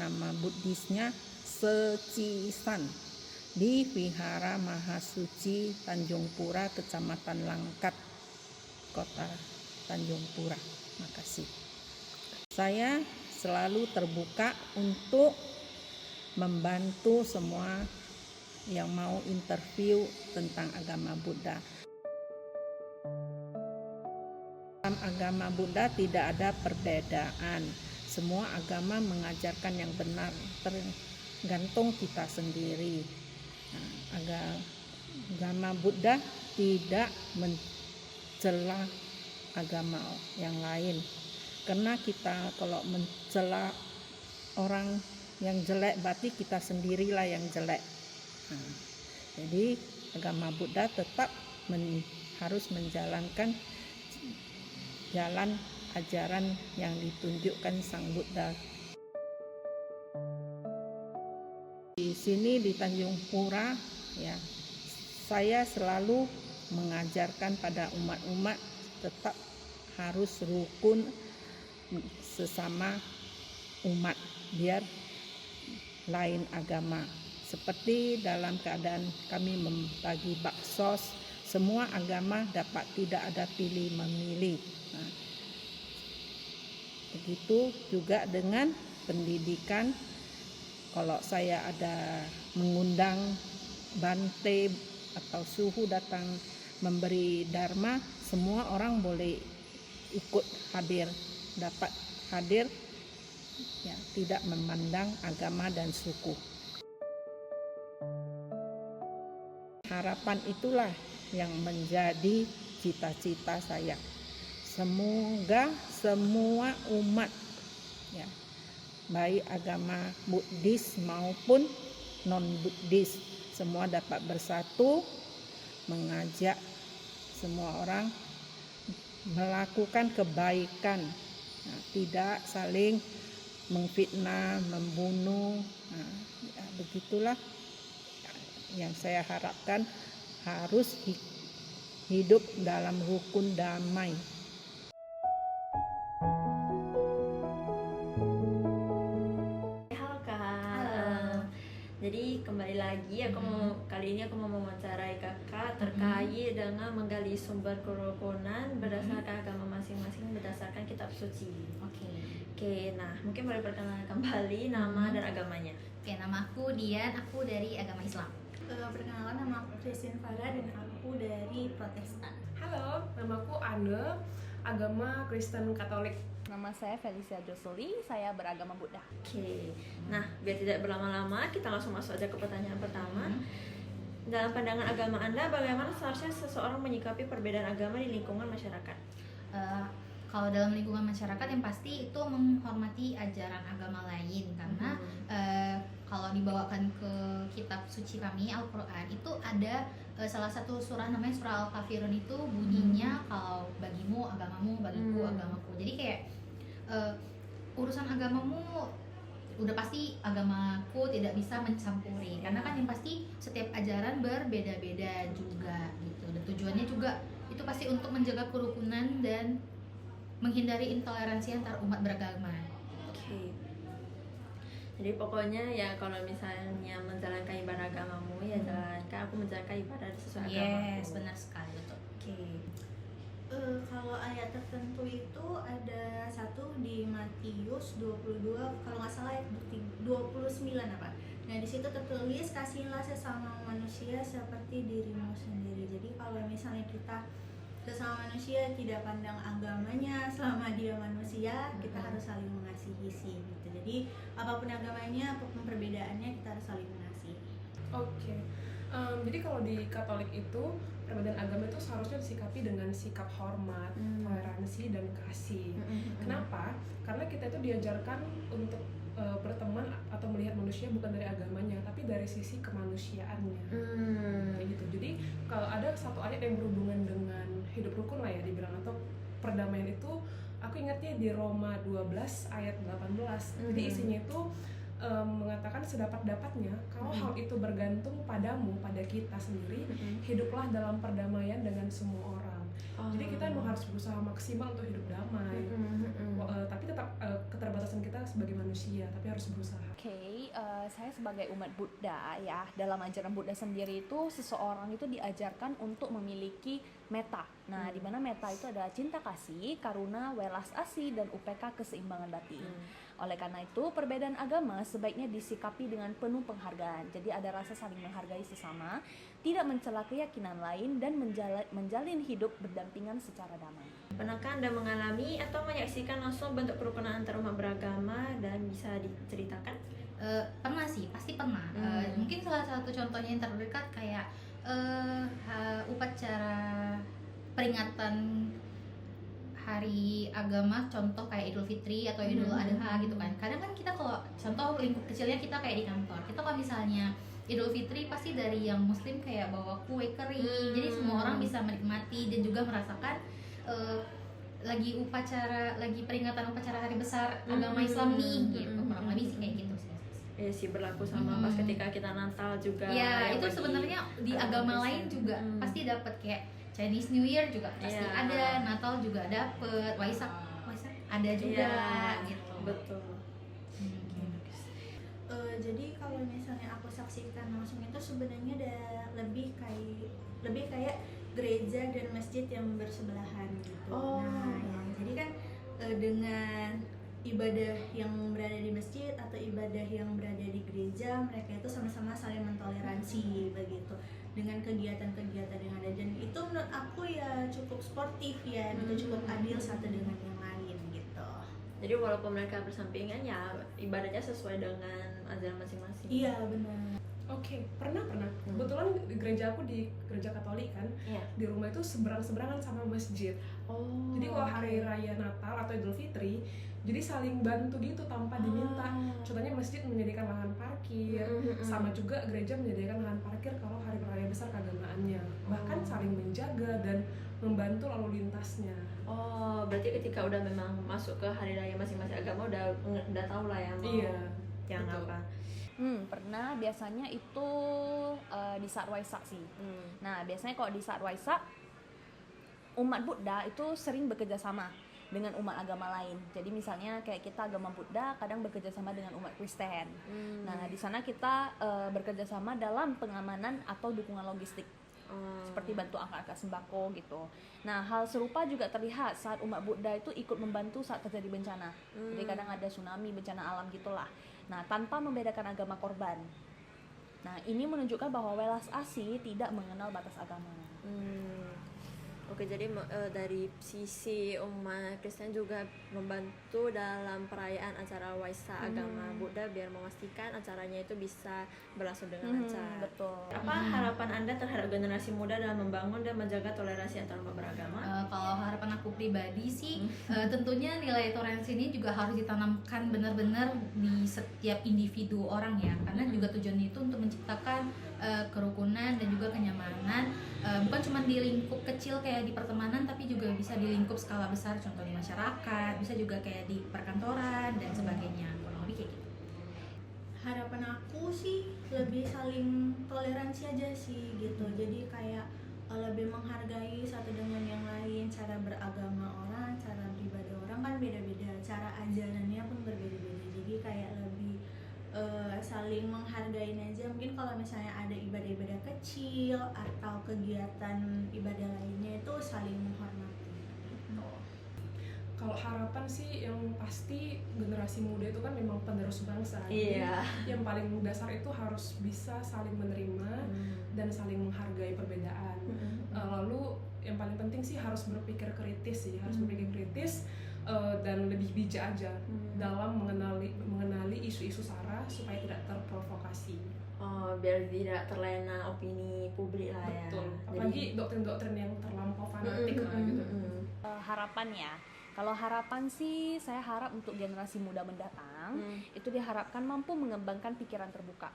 nama Buddhisnya Secisan di Vihara Mahasuci Tanjung Pura, Kecamatan Langkat, Kota Tanjung Pura. Makasih. Saya selalu terbuka untuk membantu semua yang mau interview tentang agama Buddha. Dalam agama Buddha tidak ada perbedaan. Semua agama mengajarkan yang benar, tergantung kita sendiri. Agama Buddha tidak mencela agama yang lain. Karena kita kalau mencela orang yang jelek, berarti kita sendirilah yang jelek. Jadi agama Buddha tetap harus menjalankan jalan ajaran yang ditunjukkan Sang Buddha. Di sini di Tanjung Pura, ya, saya selalu mengajarkan pada umat-umat tetap harus rukun sesama umat, biar lain agama. Seperti dalam keadaan kami membagi baksos, semua agama dapat, tidak ada pilih memilih. Begitu juga dengan pendidikan. Kalau saya ada mengundang Bante atau suhu datang memberi dharma, semua orang boleh ikut hadir, dapat hadir, ya, tidak memandang agama dan suku. Harapan itulah yang menjadi cita-cita saya. Semoga semua umat, ya, baik agama Buddhis maupun non-Buddhis, semua dapat bersatu mengajak semua orang melakukan kebaikan, tidak saling memfitnah, membunuh. Begitulah yang saya harapkan, harus hidup dalam rukun damai. Halo Kak. Halo. Jadi kembali lagi kali ini aku mau mewawancarai Kakak terkait dengan menggali sumber kerukunan berdasarkan agama masing-masing, berdasarkan kitab suci. Oke, nah mungkin boleh perkenalkan kembali nama dan agamanya. Oke, nama aku Dian, aku dari agama Islam. Perkenalkan, nama aku Christine Farah dan aku dari Protestan. Halo, nama aku Anne, agama Kristen Katolik. Nama saya Felicia Josoli, saya beragama Buddha. Oke, nah biar tidak berlama-lama, kita langsung masuk aja ke pertanyaan pertama. Dalam pandangan agama Anda, bagaimana seharusnya seseorang menyikapi perbedaan agama di lingkungan masyarakat? Kalau dalam lingkungan masyarakat yang pasti itu menghormati ajaran agama lain, karena kalau dibawakan ke kitab suci kami Al-Quran itu ada salah satu surah namanya surah Al-Kafirun, itu bunyinya kalau bagimu agamamu, bagiku agamaku. Jadi kayak urusan agamamu udah pasti agamaku tidak bisa mencampuri, karena kan yang pasti setiap ajaran berbeda-beda juga gitu, dan tujuannya juga itu pasti untuk menjaga kerukunan dan menghindari intoleransi antar umat beragama. Oke. Jadi pokoknya ya kalau misalnya menjalankan ibadah agamamu, ya jalankan, aku menjalankan ibadah sesuai agamaku. Yes, benar sekali, betul. Oke. Kalau ayat tertentu itu ada satu di Matius 22, kalau nggak salah ayat 29 apa. Nah di situ tertulis, kasihilah sesama manusia seperti dirimu sendiri. Jadi kalau misalnya kita sesama manusia tidak pandang agamanya, selama dia manusia, kita harus saling mengasihi sih gitu. Jadi apapun agamanya, apapun perbedaannya, kita harus saling mengasihi. Oke. Jadi kalau di Katolik itu perbedaan agama itu seharusnya disikapi dengan sikap hormat, toleransi dan kasih. Kenapa? Karena kita itu diajarkan untuk berteman atau melihat manusia bukan dari agamanya, tapi dari sisi kemanusiaannya. Kayak gitu. Jadi kalau ada satu ayat yang berhubungan dengan hidup rukun lah ya dibilang, atau perdamaian itu, aku ingatnya di Roma 12 ayat 18. Jadi isinya itu mengatakan sedapat-dapatnya kalau hal itu bergantung padamu, pada kita sendiri, hiduplah dalam perdamaian dengan semua orang. Jadi kita emang harus berusaha maksimal untuk hidup damai. Tapi tetap keterbatasan kita sebagai manusia, tapi harus berusaha. Oke, saya sebagai umat Buddha ya, dalam ajaran Buddha sendiri itu seseorang itu diajarkan untuk memiliki metta. Nah, di mana metta itu adalah cinta kasih, karuna, welas asih, dan upeka keseimbangan batin. Oleh karena itu, perbedaan agama sebaiknya disikapi dengan penuh penghargaan. Jadi ada rasa saling menghargai sesama, tidak mencela keyakinan lain, dan menjalin hidup berdampingan secara damai. Pernahkah Anda mengalami atau menyaksikan langsung bentuk kerukunan antar umat beragama dan bisa diceritakan? Pernah sih, pasti pernah. Mungkin salah satu contohnya yang terdekat kayak upacara peringatan hari agama, contoh kayak Idul Fitri atau Idul Adha gitu kan. Kadang kan kita kalau contoh lingkup kecilnya kita kayak di kantor, kita kalau misalnya Idul Fitri pasti dari yang Muslim kayak bawa kue kering, jadi semua orang bisa menikmati dan juga merasakan lagi peringatan upacara hari besar agama Islam nih gitu, kurang lebih sih kayak gitu sih. Iya sih, berlaku sama pas ketika kita Natal juga. Ya yang itu bagi sebenarnya di agama lain juga pasti dapat, kayak Chinese New Year juga pasti ada, Natal juga dapet, Waisak ada juga gitu. Betul. Jadi kalau misalnya aku saksikan langsung itu sebenarnya ada lebih kayak gereja dan masjid yang bersebelahan gitu. Nah, ya, jadi kan dengan ibadah yang berada di masjid atau ibadah yang berada di gereja, mereka itu sama-sama saling mentoleransi begitu dengan kegiatan-kegiatan yang ada, dan itu menurut aku ya cukup sportif ya, gitu, cukup adil satu dengan yang lain gitu. Jadi walaupun mereka bersampingan ya ibadahnya sesuai dengan ajaran masing-masing. Iya benar. Oke, pernah. Kebetulan di gereja aku di gereja Katolik kan, di rumah itu seberang-seberangan sama masjid. Jadi kalau hari raya Natal atau Idul Fitri, jadi saling bantu gitu tanpa diminta. Contohnya masjid menyediakan lahan parkir, sama juga gereja menyediakan lahan parkir kalau hari raya besar keagamaannya. Bahkan saling menjaga dan membantu lalu lintasnya. Oh, berarti ketika udah memang masuk ke hari raya masing-masing agama udah tahu lah ya mau yang betul. apa. Pernah, biasanya itu di saat Waisak sih. Nah, biasanya kalau di saat Waisak, umat Buddha itu sering bekerja sama dengan umat agama lain. Jadi misalnya kayak kita agama Buddha kadang bekerja sama dengan umat Kristen. Nah, di sana kita bekerja sama dalam pengamanan atau dukungan logistik. Seperti bantu angkat-angkat sembako gitu. Nah, hal serupa juga terlihat saat umat Buddha itu ikut membantu saat terjadi bencana. Jadi kadang ada tsunami, bencana alam gitulah. Nah, tanpa membedakan agama korban. Nah, ini menunjukkan bahwa welas asih tidak mengenal batas agama. Oke, jadi dari sisi umat Kristen juga membantu dalam perayaan acara Waisak agama Buddha biar memastikan acaranya itu bisa berlangsung dengan lancar. Betul. Apa harapan Anda terhadap generasi muda dalam membangun dan menjaga toleransi antar umat beragama? Kalau harapan aku pribadi sih, tentunya nilai toleransi ini juga harus ditanamkan benar-benar di setiap individu orang ya, karena juga tujuannya itu untuk menciptakan kerukunan dan juga kenyamanan, bukan cuma di lingkup kecil kayak di pertemanan, tapi juga bisa di lingkup skala besar, contoh di masyarakat, bisa juga kayak di perkantoran dan sebagainya, kurang lebih kayak gitu. Harapan aku sih lebih saling toleransi aja sih gitu, jadi kayak lebih menghargai satu dengan yang lain. Cara beragama orang, cara beribadah orang kan beda-beda, cara ajarannya pun berbeda-beda, jadi kayak lebih saling menghargain aja. Mungkin kalau misalnya ada ibadah-ibadah kecil atau kegiatan ibadah lainnya itu saling menghormati gitu. Kalau harapan sih yang pasti generasi muda itu kan memang penerus bangsa. Iya. Jadi yang paling dasar itu harus bisa saling menerima dan saling menghargai perbedaan. Lalu yang paling penting sih harus berpikir kritis sih, dan lebih bijak aja dalam mengenali isu-isu sara supaya tidak terprovokasi. Oh, biar tidak terlena opini publik lah ya. Betul. Apalagi doktrin-doktrin yang terlampau fanatik lah gitu. Harapan ya. Kalau harapan sih saya harap untuk generasi muda mendatang itu diharapkan mampu mengembangkan pikiran terbuka.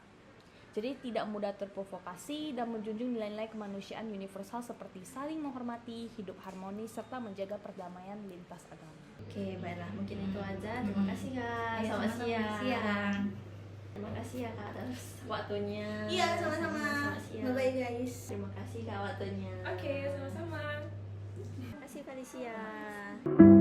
Jadi tidak mudah terprovokasi dan menjunjung nilai-nilai kemanusiaan universal seperti saling menghormati, hidup harmonis, serta menjaga perdamaian lintas agama. Oke, baiklah, mungkin itu aja. Terima kasih Kak. Ya, Selamat sama-sama. siang. Terima kasih ya Kak atas waktunya. Iya, sama-sama. Selamat siang. Bye-bye guys. Terima kasih Kak waktunya. Oke, sama-sama. Terima kasih Felicia.